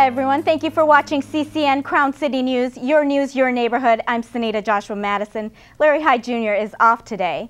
Hi everyone, thank you for watching CCN Crown City News, your neighborhood. I'm Sehnita Joshua Mattison. Larry Hyde Jr. is off today.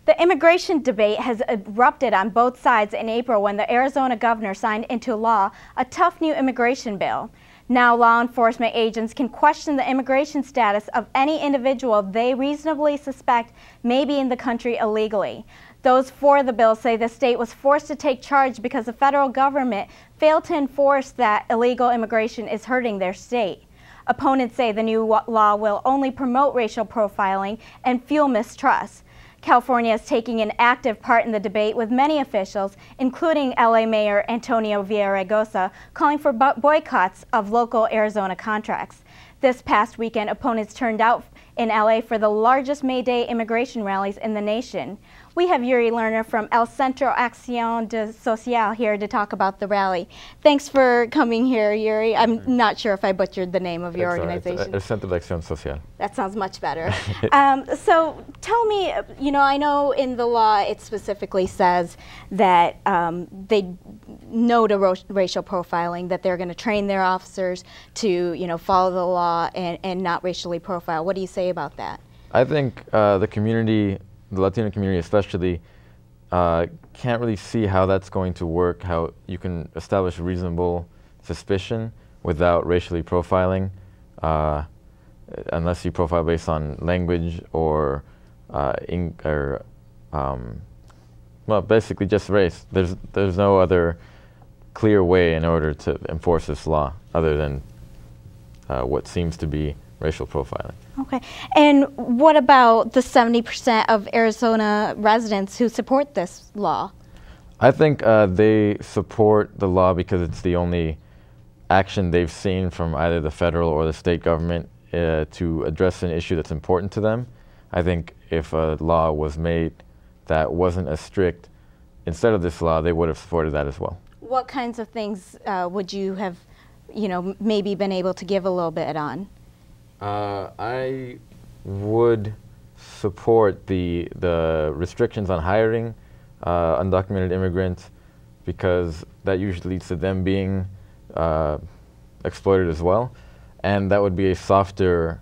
The immigration debate has erupted on both sides in April when the Arizona governor signed into law a tough new immigration bill. Now law enforcement agents can question the immigration status of any individual they reasonably suspect may be in the country illegally. Those for the bill say the state was forced to take charge because the federal government failed to enforce that illegal immigration is hurting their state. Opponents say the new law will only promote racial profiling and fuel mistrust. California is taking an active part in the debate with many officials, including LA Mayor Antonio Villaraigosa, calling for boycotts of local Arizona contracts. This past weekend, opponents turned out in LA for the largest May Day immigration rallies in the nation. We have Uri Lerener from El Centro Acción de Social here to talk about the rally. Thanks for coming here, Uri. I'm not sure if I butchered the name of your organization. El Centro de Acción Social. That sounds much better. So tell me, I know in the law it specifically says that they no to racial profiling, that they're going to train their officers to, follow the law and not racially profile. What do you say about that? I think the community, the Latino community especially, can't really see how that's going to work, how you can establish reasonable suspicion without racially profiling, unless you profile based on language or well, basically just race. There's no other clear way in order to enforce this law other than what seems to be racial profiling. Okay. And what about the 70% of Arizona residents who support this law? I think they support the law because it's the only action they've seen from either the federal or the state government to address an issue that's important to them. I think if a law was made that wasn't as strict, instead of this law, they would have supported that as well. What kinds of things would you have, maybe been able to give a little bit on? I would support the restrictions on hiring undocumented immigrants, because that usually leads to them being exploited as well, and that would be a softer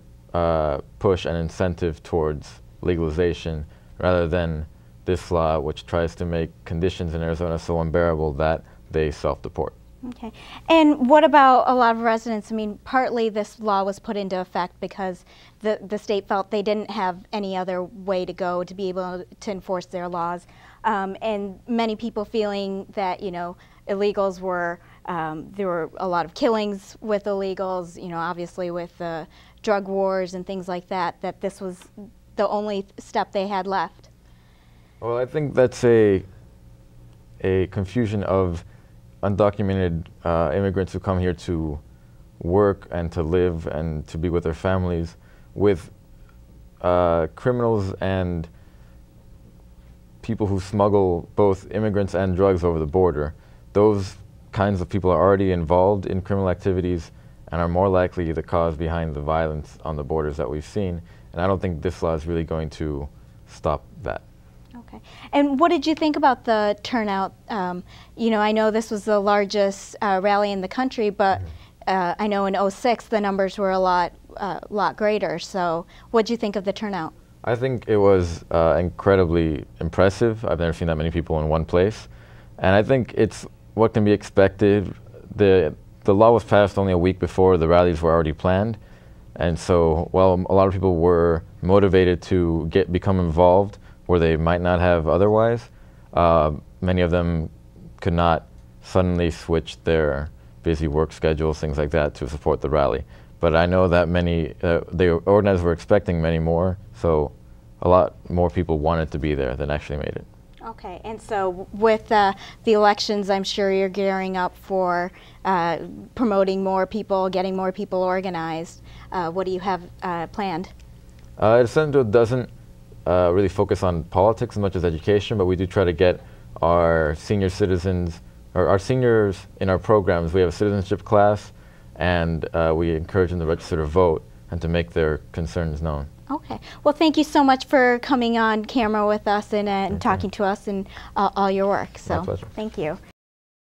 push and incentive towards legalization rather than this law, which tries to make conditions in Arizona so unbearable that they self-deport. Okay. And what about a lot of residents? I mean, partly this law was put into effect because the state felt they didn't have any other way to go to be able to enforce their laws. And many people feeling that, illegals were, there were a lot of killings with illegals, obviously with the drug wars and things like that, that this was the only step they had left. Well, I think that's a confusion of undocumented immigrants who come here to work and to live and to be with their families with criminals and people who smuggle both immigrants and drugs over the border. Those kinds of people are already involved in criminal activities and are more likely the cause behind the violence on the borders that we've seen. And I don't think this law is really going to stop that. Okay. And what did you think about the turnout? I know this was the largest rally in the country, but I know in '06 the numbers were a lot greater. So what did you think of the turnout? I think it was incredibly impressive. I've never seen that many people in one place. And I think it's what can be expected. The law was passed only a week before the rallies were already planned. And so while a lot of people were motivated to become involved, where they might not have otherwise, many of them could not suddenly switch their busy work schedules, things like that, to support the rally. But I know that the organizers were expecting many more, so a lot more people wanted to be there than actually made it. Okay, and so with the elections, I'm sure you're gearing up for promoting more people, getting more people organized. What do you have planned? El Centro doesn't really focus on politics as much as education, but we do try to get our senior citizens, or our seniors in our programs. We have a citizenship class, and we encourage them to register to vote and to make their concerns known. Okay. Well, thank you so much for coming on camera with us and talking to us and all your work. So, my pleasure. Thank you.